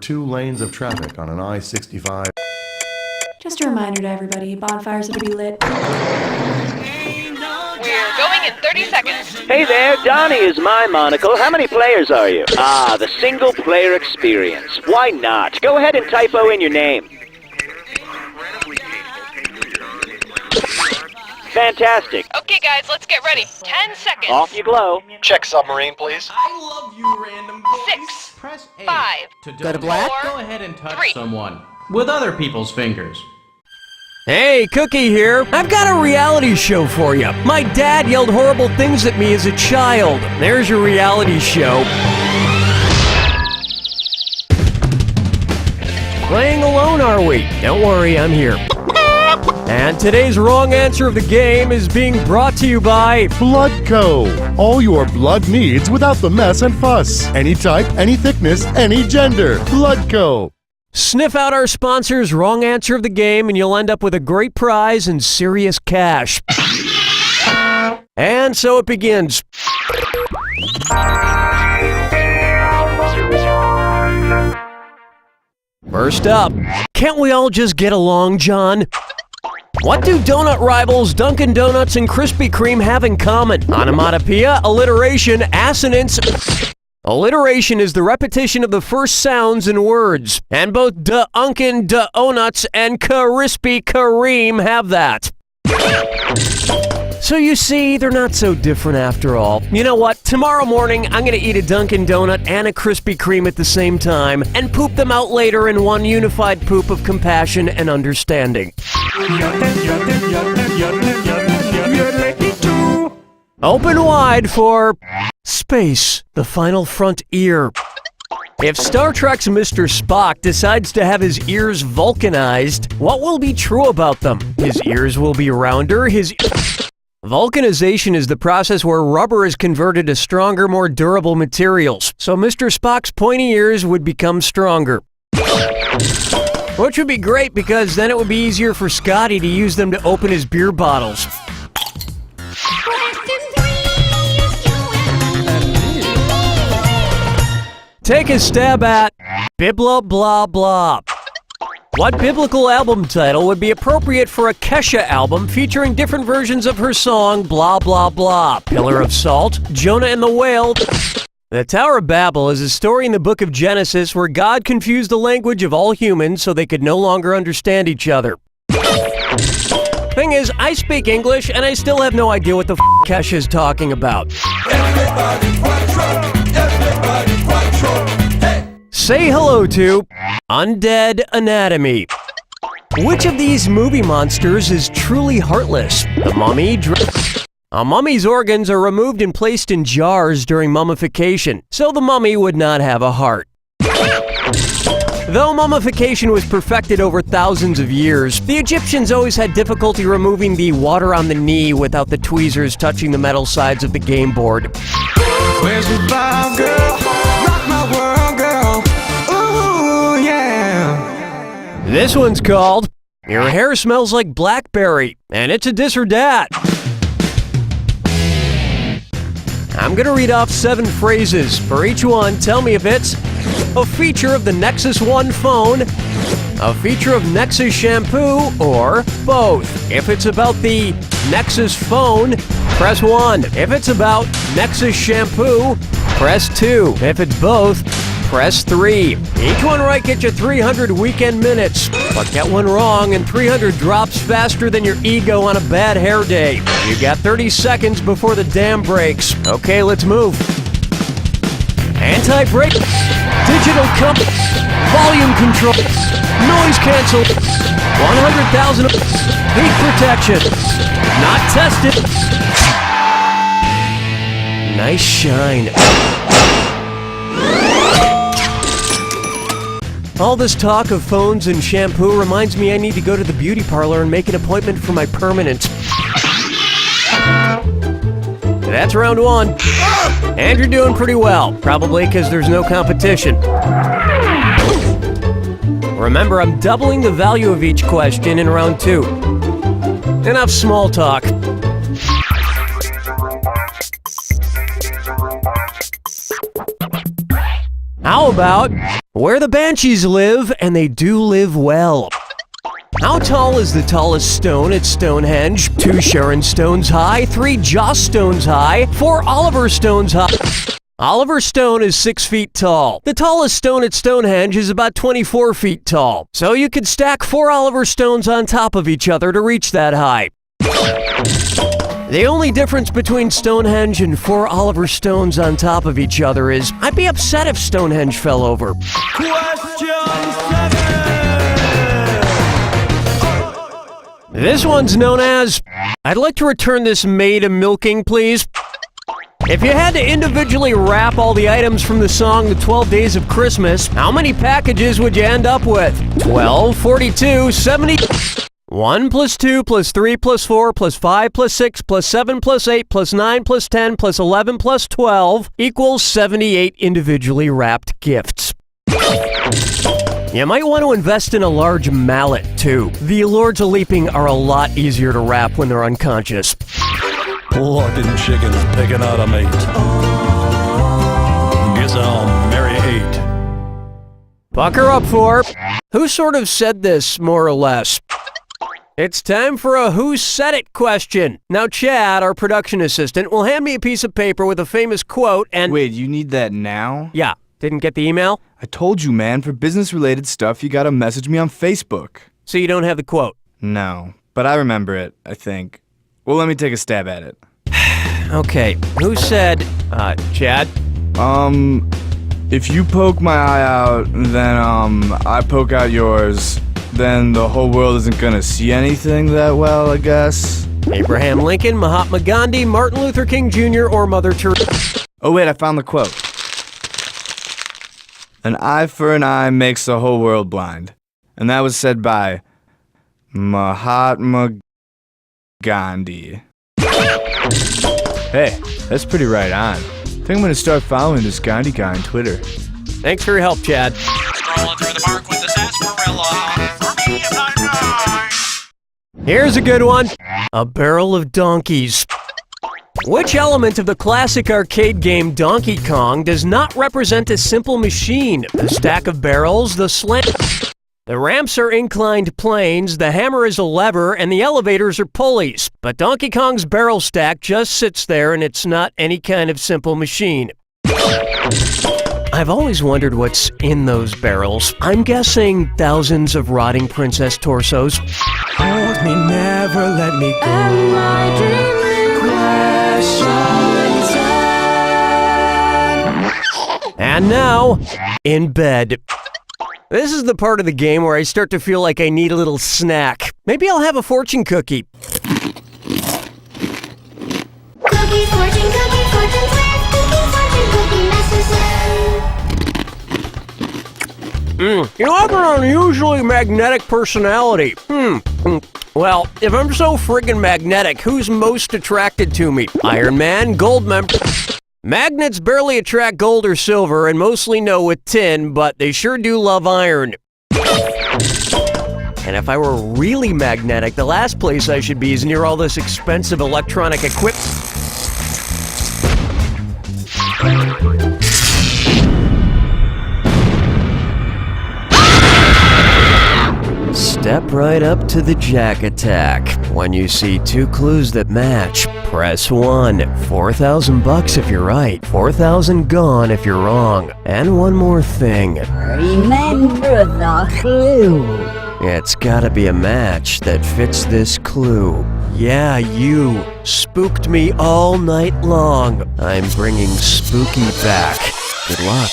2 lanes of traffic on an I-65. Just a reminder to everybody, bonfires are to be lit. We're going in 30 seconds. Hey there, Donnie is my monocle. How many players are you? Ah, the single player experience. Why not? Go ahead and typo in your name. Fantastic. Okay, guys, let's get ready. 10 seconds. Off you glow. Check submarine, please. I love you, random boys. 6, Press A 5, go to black. Go ahead and touch 3. someone with other people's fingers. Hey, Cookie here. I've got a reality show for you. My dad yelled horrible things at me as a child. There's your reality show. Playing alone, are we? Don't worry, I'm here. And today's wrong answer of the game is being brought to you by BloodCo. All your blood needs without the mess and fuss. Any type, any thickness, any gender. BloodCo. Sniff out our sponsor's wrong answer of the game and you'll end up with a great prize and serious cash. And so it begins. First up, can't we all just get along, John? What do donut rivals Dunkin' Donuts and Krispy Kreme have in common? Onomatopoeia, alliteration, assonance. Alliteration is the repetition of the first sounds in words, and both Dunkin' Donuts and Krispy Kreme have that. So you see, they're not so different after all. You know what? Tomorrow morning, I'm gonna eat a Dunkin' Donut and a Krispy Kreme at the same time, and poop them out later in one unified poop of compassion and understanding. Open wide for space, the final frontier. If Star Trek's Mr. Spock decides to have his ears vulcanized, what will be true about them? His ears will be rounder, Vulcanization is the process where rubber is converted to stronger, more durable materials. So Mr. Spock's pointy ears would become stronger. Which would be great because then it would be easier for Scotty to use them to open his beer bottles. Take a stab at Bibla Blah Blah. What biblical album title would be appropriate for a Kesha album featuring different versions of her song Blah Blah Blah? Pillar of Salt, Jonah and the Whale. The Tower of Babel is a story in the book of Genesis where God confused the language of all humans so they could no longer understand each other. Thing is, I speak English and I still have no idea what the Kesha is talking about. Say hello to Undead Anatomy. Which of these movie monsters is truly heartless? The mummy? A mummy's organs are removed and placed in jars during mummification, so the mummy would not have a heart. Though mummification was perfected over thousands of years, the Egyptians always had difficulty removing the water on the knee without the tweezers touching the metal sides of the game board. Where's the vibe, girl? Rock my world, girl. Ooh, yeah. This one's called Your Hair Smells Like Blackberry, and it's a dis or dat. I'm gonna read off 7 phrases. For each one, tell me if it's a feature of the Nexus 1 phone, a feature of Nexus shampoo, or both. If it's about the Nexus phone, press 1. If it's about Nexus shampoo, press 2. If it's both, press 3. Each one right gets you 300 weekend minutes. But get one wrong and 300 drops faster than your ego on a bad hair day. You got 30 seconds before the dam breaks. Okay, let's move. Anti-brake, digital compass, volume control, noise cancel, 100,000 heat protection. Not tested. Nice shine. All this talk of phones and shampoo reminds me I need to go to the beauty parlor and make an appointment for my permanent. That's round 1. And you're doing pretty well, probably because there's no competition. Remember, I'm doubling the value of each question in round 2. Enough small talk. How about, Where the Banshees live, and they do live well. How tall is the tallest stone at Stonehenge? 2 Sharon Stones high, 3 Joss Stones high, 4 Oliver Stones high. Oliver Stone is 6 feet tall. The tallest stone at Stonehenge is about 24 feet tall. So you could stack 4 Oliver Stones on top of each other to reach that high. The only difference between Stonehenge and 4 Oliver Stones on top of each other is I'd be upset if Stonehenge fell over. This one's known as, I'd like to return this maid a milking, please. If you had to individually wrap all the items from the song The 12 Days of Christmas, how many packages would you end up with? 12, 42, 70... 1 plus 2 plus 3 plus 4 plus 5 plus 6 plus 7 plus 8 plus 9 plus 10 plus 11 plus 12 equals 78 individually wrapped gifts. You might want to invest in a large mallet, too. The Lords of Leaping are a lot easier to wrap when they're unconscious. Plucking chickens picking out a mate. Guess I'll marry 8. Pucker up for. Who sort of said this, more or less? It's time for a Who Said It question. Now Chad, our production assistant, will hand me a piece of paper with a famous quote and... Wait, you need that now? Yeah. Didn't get the email? I told you, man, for business-related stuff, you gotta message me on Facebook. So you don't have the quote? No, but I remember it, I think. Well, let me take a stab at it. Okay, who said, Chad? If you poke my eye out, then, I poke out yours, then the whole world isn't gonna see anything that well, I guess. Abraham Lincoln, Mahatma Gandhi, Martin Luther King Jr., or Mother Teresa? Oh wait, I found the quote. An eye for an eye makes the whole world blind. And that was said by Mahatma Gandhi. Hey, that's pretty right on. I think I'm gonna start following this Gandhi guy on Twitter. Thanks for your help, Chad. Strolling through the park with the sarsaparilla. For me, if I know. Here's a good one. A barrel of donkeys. Which element of the classic arcade game Donkey Kong does not represent a simple machine? The stack of barrels, the slant... The ramps are inclined planes, the hammer is a lever, and the elevators are pulleys. But Donkey Kong's barrel stack just sits there and it's not any kind of simple machine. I've always wondered what's in those barrels. I'm guessing thousands of rotting princess torsos. Hold me, never let me go. Am I dreaming? And now, in bed. This is the part of the game where I start to feel like I need a little snack. Maybe I'll have a fortune cookie. Cookie, fortune, swear. Cookie, master swear. You have an unusually magnetic personality. Well, if I'm so friggin' magnetic, who's most attracted to me? Iron Man, gold member... Magnets barely attract gold or silver and mostly know with tin, but they sure do love iron. And if I were really magnetic, the last place I should be is near all this expensive electronic equipment. Step right up to the Jack Attack. When you see 2 clues that match, press 1. $4,000 if you're right, 4,000 gone if you're wrong. And one more thing. Remember the clue. It's gotta be a match that fits this clue. Yeah, you spooked me all night long. I'm bringing spooky back. Good luck.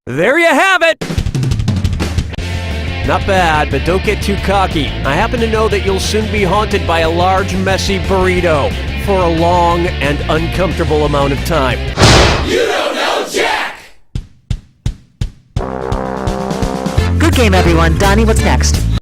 There you have it! Not bad, but don't get too cocky. I happen to know that you'll soon be haunted by a large, messy burrito for a long and uncomfortable amount of time. You don't know Jack! Good game, everyone. Donnie, what's next?